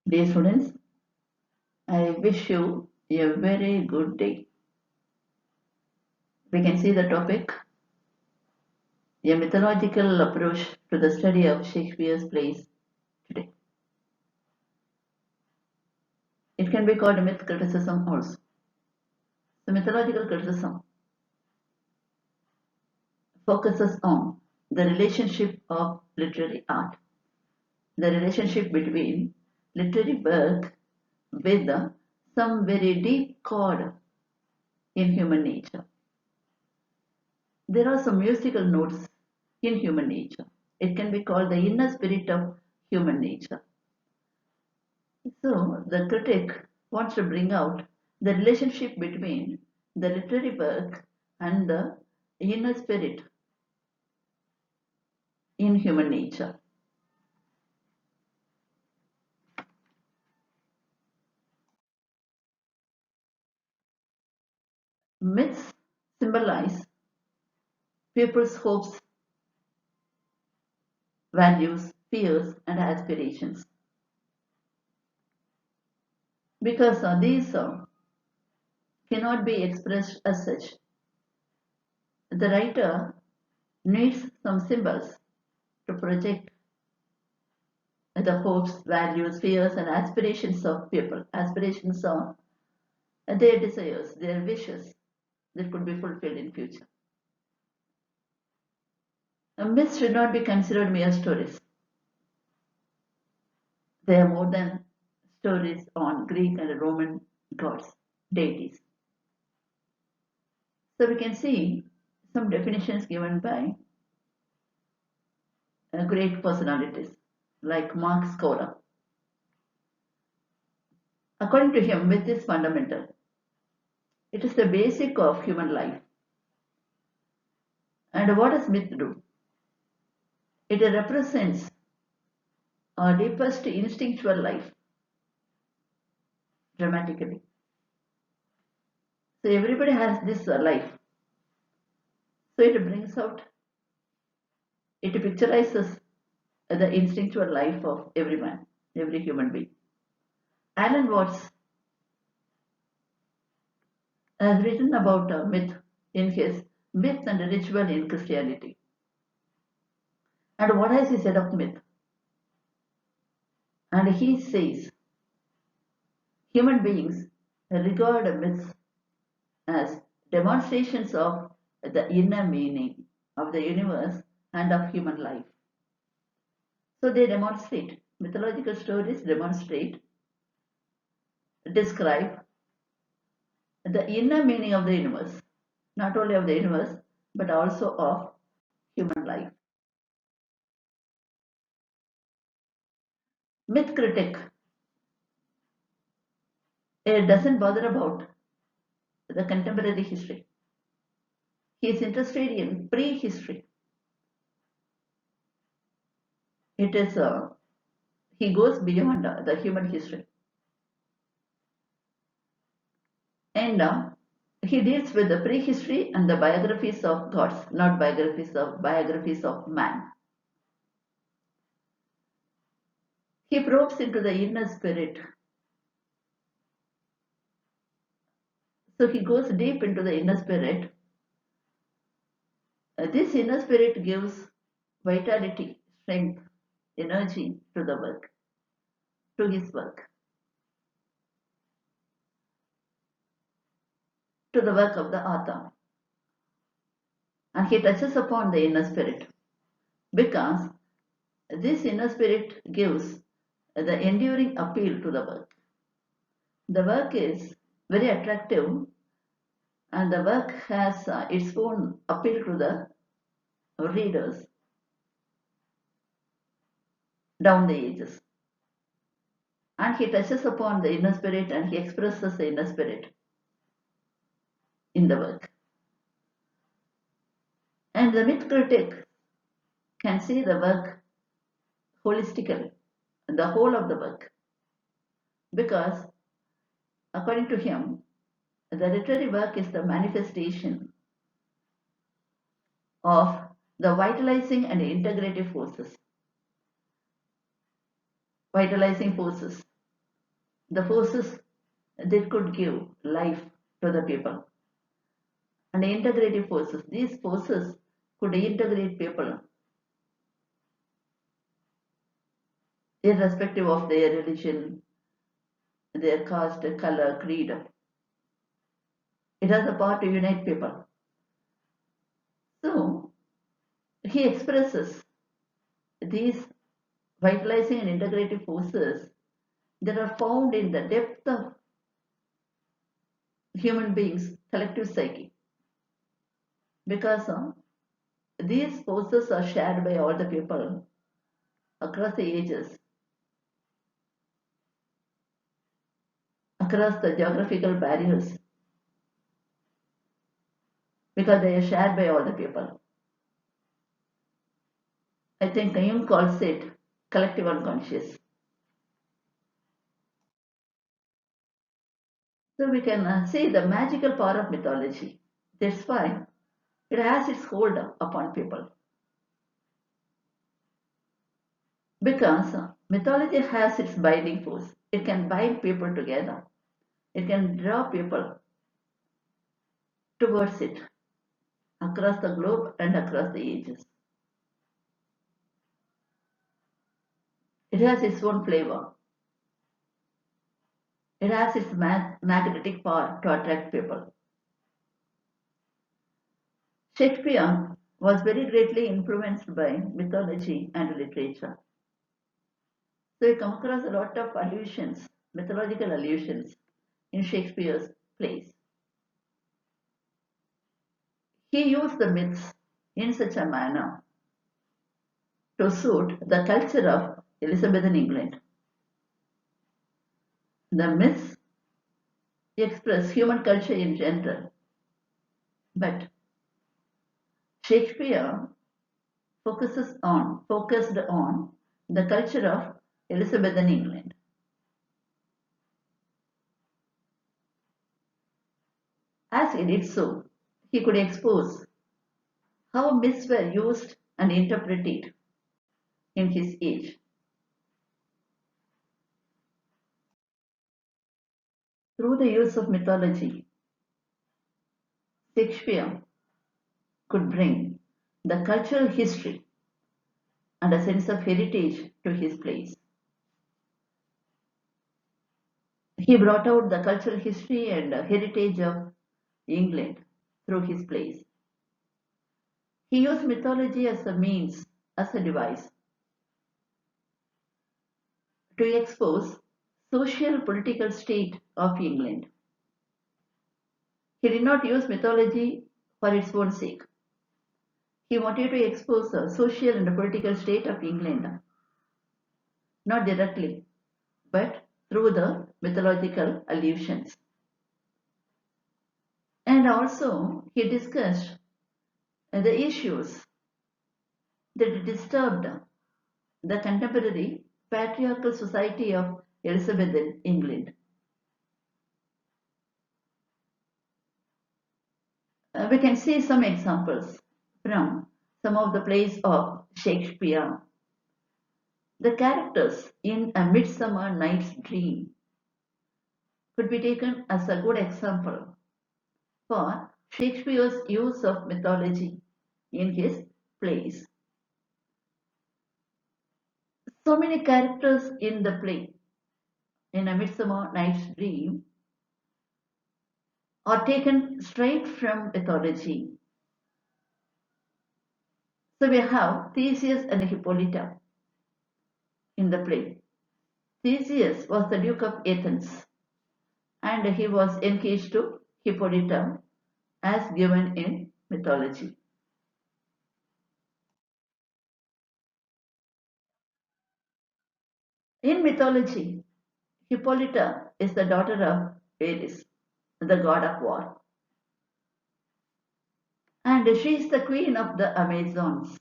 Dear students, I wish you a very good day. We can see the topic, a mythological approach to the study of Shakespeare's plays today. It can be called myth criticism also. The mythological criticism focuses on the relationship of literary art, the relationship between literary work with some very deep chord in human nature. There are some musical notes in human nature. It can be called the inner spirit of human nature. So, the critic wants to bring out the relationship between the literary work and the inner spirit in human nature. Myths symbolize people's hopes, values, fears, and aspirations. Because these cannot be expressed as such, the writer needs some symbols to project the hopes, values, fears, and aspirations of people. Aspirations are their desires, their wishes that could be fulfilled in future. Myths should not be considered mere stories. They are more than stories on Greek and Roman gods, deities. So we can see some definitions given by great personalities like Mark Scola. According to him, myth is fundamental. It is the basic of human life. And what does myth do? It represents our deepest instinctual life dramatically. So everybody has this life. So it brings out, it picturizes the instinctual life of every man, every human being. Alan Watts has written about myth in his Myth and Ritual in Christianity. And what has he said of myth? And he says human beings regard myths as demonstrations of the inner meaning of the universe and of human life. So they demonstrate, mythological stories demonstrate, describe the inner meaning of the universe, not only of the universe, but also of human life. Myth critic doesn't bother about the contemporary history. He is interested in prehistory. It is he goes beyond the human history, and he deals with the prehistory and the biographies of gods, not biographies of man. He probes into the inner spirit. So he goes deep into the inner spirit. This inner spirit gives vitality, strength, energy to the work, to his work, to the work of the author. And he touches upon the inner spirit because this inner spirit gives the enduring appeal to the work. The work is very attractive and the work has its own appeal to the readers down the ages. And he touches upon the inner spirit and he expresses the inner spirit in the work. And the myth critic can see the work holistically, the whole of the work, because according to him, the literary work is the manifestation of the vitalizing and integrative forces. Vitalizing forces the forces that could give life to the people. And integrative forces, these forces could integrate people irrespective of their religion, their caste, color, creed. It has a power to unite people. So he expresses these vitalizing and integrative forces that are found in the depth of human beings' collective psyche. Because these forces are shared by all the people across the ages, across the geographical barriers, because they are shared by all the people. I think Jung calls it collective unconscious. So we can see the magical power of mythology. That's why it has its hold upon people. Because mythology has its binding force. It can bind people together. It can draw people towards it across the globe and across the ages. It has its own flavor. It has its magnetic power to attract people. Shakespeare was very greatly influenced by mythology and literature. So we come across a lot of allusions, mythological allusions in Shakespeare's plays. He used the myths in such a manner to suit the culture of Elizabethan England. The myths express human culture in general, but Shakespeare focused on the culture of Elizabethan England. As he did so, he could expose how myths were used and interpreted in his age. Through the use of mythology, Shakespeare could bring the cultural history and a sense of heritage to his plays. He brought out the cultural history and heritage of England through his plays. He used mythology as a means, as a device, to expose social political state of England. He did not use mythology for its own sake. He wanted to expose the social and political state of England, not directly, but through the mythological allusions. And also, he discussed the issues that disturbed the contemporary patriarchal society of Elizabethan England. We can see some examples from some of the plays of Shakespeare. The characters in A Midsummer Night's Dream could be taken as a good example for Shakespeare's use of mythology in his plays. So many characters in the play, in A Midsummer Night's Dream, are taken straight from mythology. So we have Theseus and Hippolyta in the play. Theseus was the Duke of Athens and he was engaged to Hippolyta as given in mythology. In mythology, Hippolyta is the daughter of Ares, the god of war, and she is the queen of the Amazons,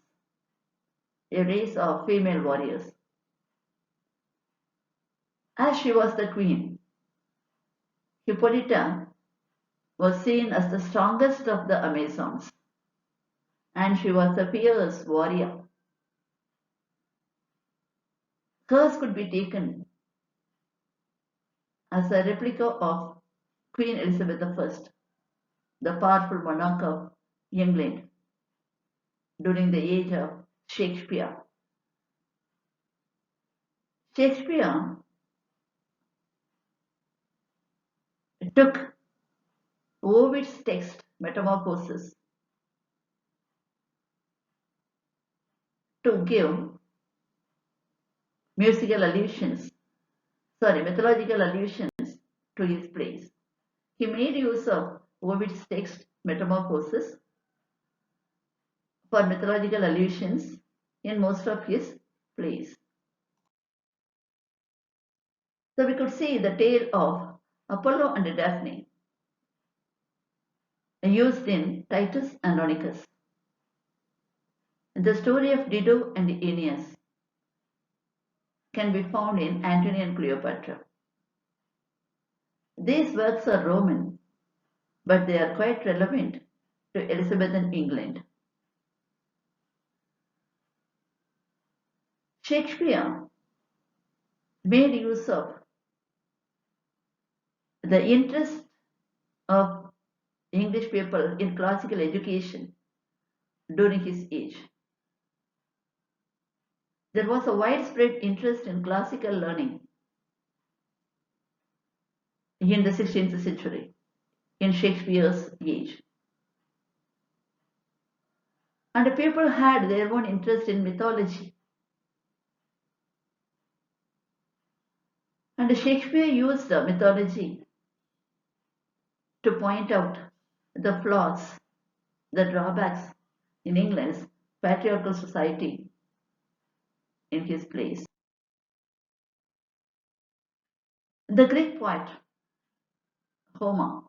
a race of female warriors. As she was the queen, Hippolyta was seen as the strongest of the Amazons, and she was a fierce warrior. Hers could be taken as a replica of Queen Elizabeth I, the powerful monarch of England during the age of Shakespeare. Shakespeare took Ovid's text Metamorphoses to give mythological allusions to his plays. He made use of Ovid's text Metamorphoses for mythological allusions in most of his plays. So we could see the tale of Apollo and Daphne used in Titus Andronicus. The story of Dido and Aeneas can be found in Antony and Cleopatra. These works are Roman, but they are quite relevant to Elizabethan England. Shakespeare made use of the interest of English people in classical education during his age. There was a widespread interest in classical learning in the 16th century, in Shakespeare's age. And people had their own interest in mythology. And Shakespeare used the mythology to point out the flaws, the drawbacks in England's patriarchal society in his plays. The Greek poet Homer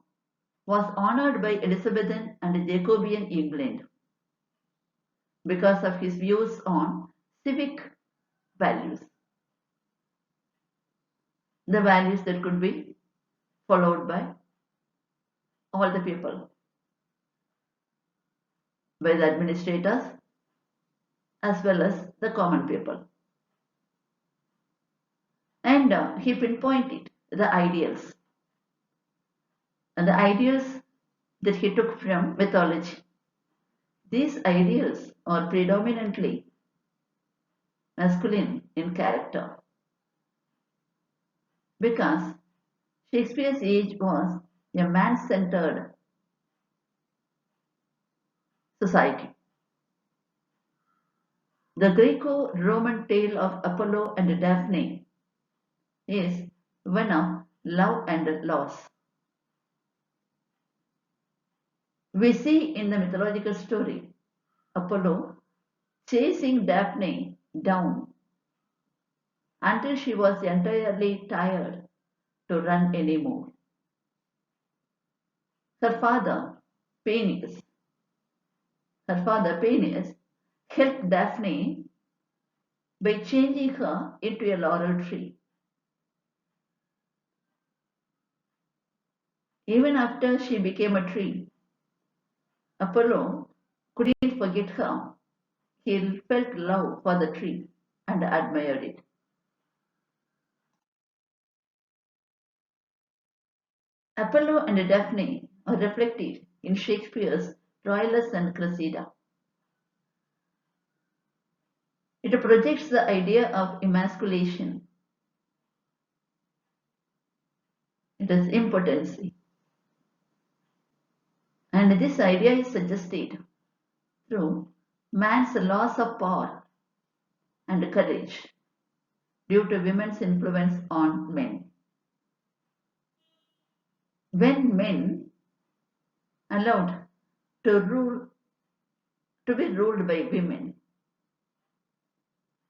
was honored by Elizabethan and Jacobean England because of his views on civic values, the values that could be followed by all the people, by the administrators as well as the common people. And he pinpointed the ideals, and the ideals that he took from mythology. These ideals are predominantly masculine in character because Shakespeare's age was a man-centered society. The Greco-Roman tale of Apollo and Daphne is one of love and loss. We see in the mythological story Apollo chasing Daphne down until she was entirely tired to run anymore. Her father, Paeneas, helped Daphne by changing her into a laurel tree. Even after she became a tree, Apollo couldn't forget her. He felt love for the tree and admired it. Apollo and Daphne are reflected in Shakespeare's Troilus and Cressida. It projects the idea of emasculation. It is impotency. And this idea is suggested through man's loss of power and courage due to women's influence on men. When men allowed to be ruled by women,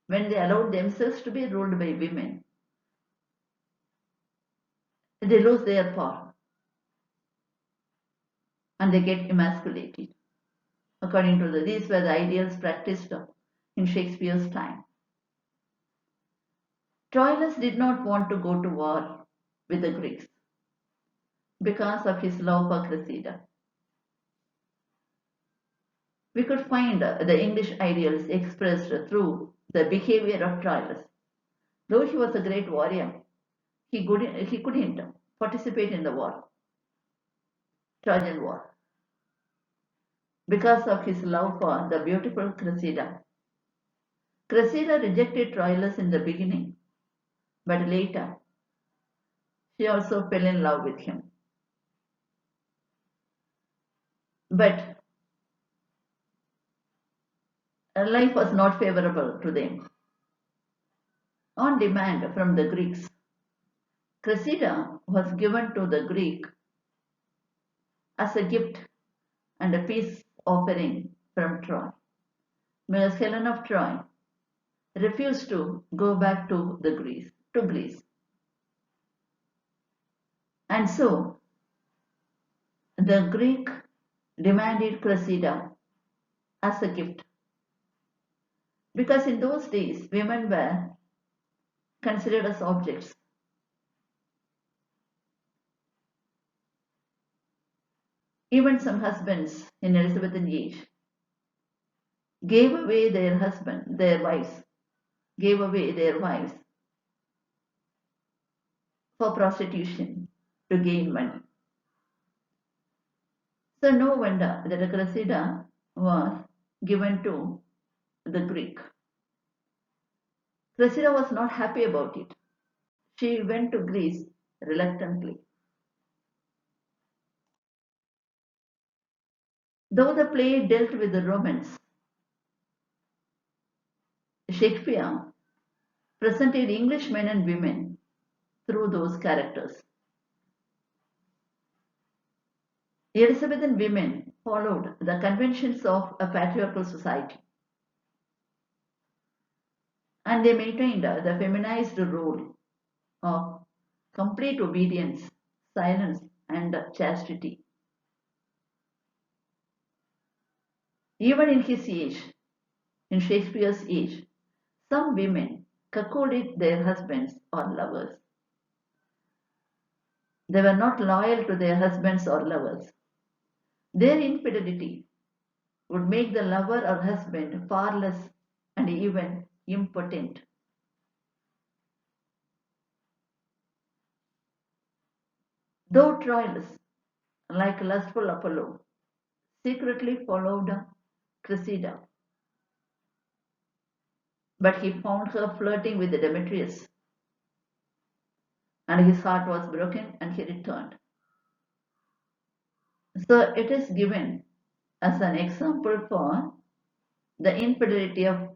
when they allowed themselves to be ruled by women, they lose their power and they get emasculated. According to these were the ideals practiced in Shakespeare's time. Troilus did not want to go to war with the Greeks because of his love for Cressida. We could find the English ideals expressed through the behavior of Troilus. Though he was a great warrior, he couldn't participate in the war, Trojan War, because of his love for the beautiful Cressida. Cressida rejected Troilus in the beginning, but later she also fell in love with him. But life was not favorable to them. On demand from the Greeks, Cressida was given to the Greek as a gift and a peace offering from Troy, because Helen of Troy refused to go back to Greece. And so the Greek demanded Cressida as a gift, because in those days women were considered as objects. Even some husbands in Elizabethan age gave away their wives, gave away their wives for prostitution to gain money. So no wonder that Cressida was given to the Greek. Cressida was not happy about it. She went to Greece reluctantly. Though the play dealt with the romance, Shakespeare presented English men and women through those characters. Elizabethan women followed the conventions of a patriarchal society, and they maintained the feminized role of complete obedience, silence, and chastity. Even in his age, in Shakespeare's age, some women cuckolded their husbands or lovers. They were not loyal to their husbands or lovers. Their infidelity would make the lover or husband powerless and even impotent. Though Troilus, like lustful Apollo, secretly followed Cressida, but he found her flirting with Demetrius, and his heart was broken and he returned. So it is given as an example for the infidelity of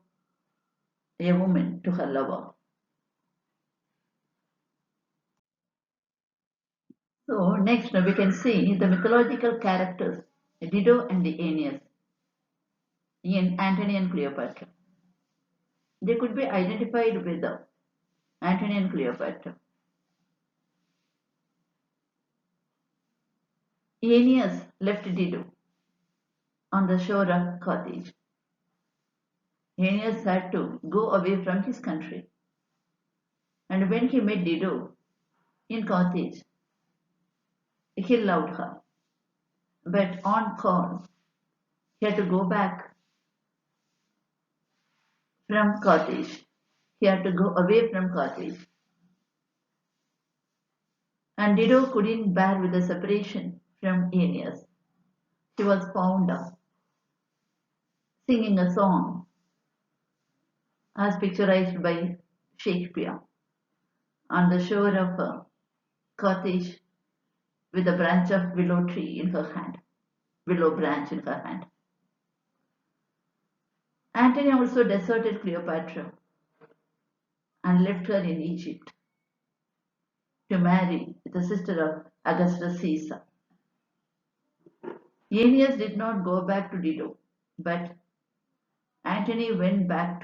a woman to her lover. So next we can see the mythological characters Dido and Aeneas in Antony and Cleopatra. They could be identified with Antony and Cleopatra. Aeneas left Dido on the shore of Carthage. Aeneas had to go away from his country, and when he met Dido in Carthage, he loved her. But on call, he had to go back from Carthage. He had to go away from Carthage. And Dido couldn't bear with the separation from Aeneas. She was found singing a song as picturized by Shakespeare on the shore of Carthage with a branch of willow tree in her hand, willow branch in her hand. Antony also deserted Cleopatra and left her in Egypt to marry the sister of Augustus Caesar. Aeneas did not go back to Dido, but Antony returned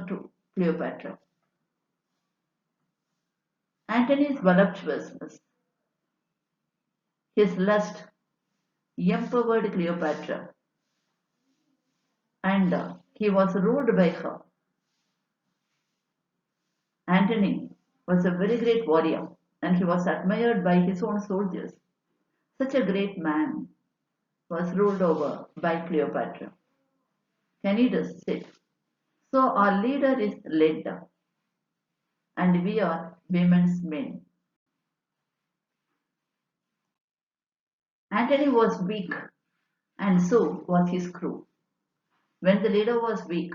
to Cleopatra. Antony's voluptuousness, his lust, empowered Cleopatra, and he was ruled by her. Antony was a very great warrior, and he was admired by his own soldiers. Such a great man was ruled over by Cleopatra. Canidas said, "So our leader is led, and we are women's men. Antony was weak, and so was his crew. When the leader was weak,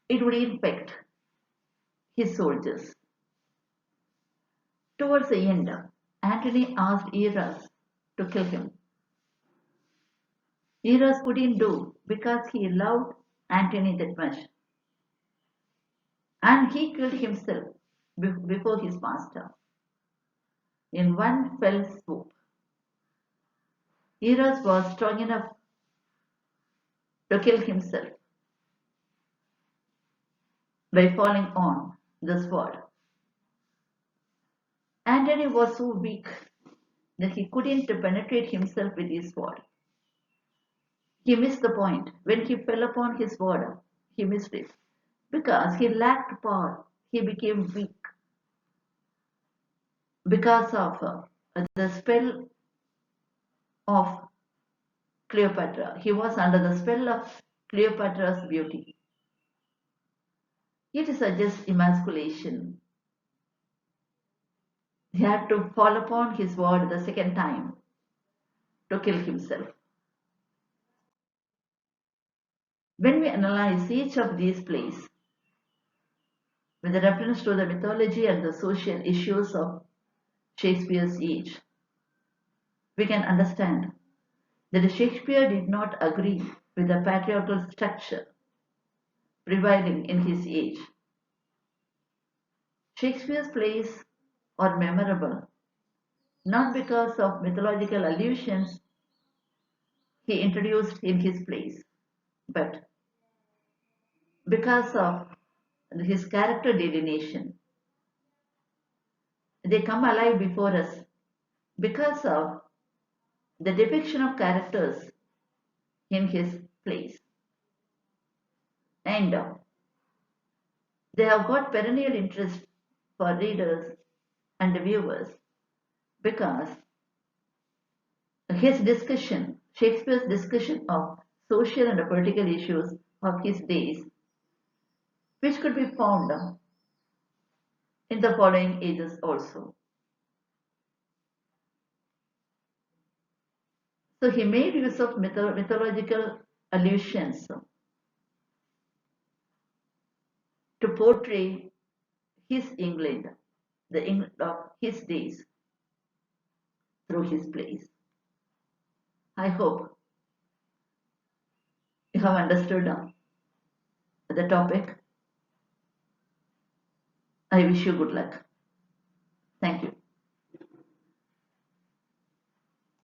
it would infect his soldiers. Towards the end, Antony asked Eros to kill him. Eros couldn't do because he loved Antony that much, and he killed himself before his master in one fell swoop. Eros was strong enough to kill himself by falling on the sword. Antony was so weak that he couldn't penetrate himself with his sword. He missed the point. When he fell upon his sword, he missed it. Because he lacked power, he became weak. Because of the spell of Cleopatra. He was under the spell of Cleopatra's beauty. It suggests emasculation. He had to fall upon his sword the second time to kill himself. When we analyze each of these plays, with reference to the mythology and the social issues of Shakespeare's age, we can understand that Shakespeare did not agree with the patriarchal structure prevailing in his age. Shakespeare's plays are memorable not because of mythological allusions he introduced in his plays, but because of his character delineation. They come alive before us because of the depiction of characters in his plays. And they have got perennial interest for readers and viewers because his discussion, Shakespeare's discussion of social and political issues of his days, which could be found in the following ages also. So he made use of mythological allusions to portray his England, the England of his days, through his plays. I hope you have understood the topic. I wish you good luck. Thank you.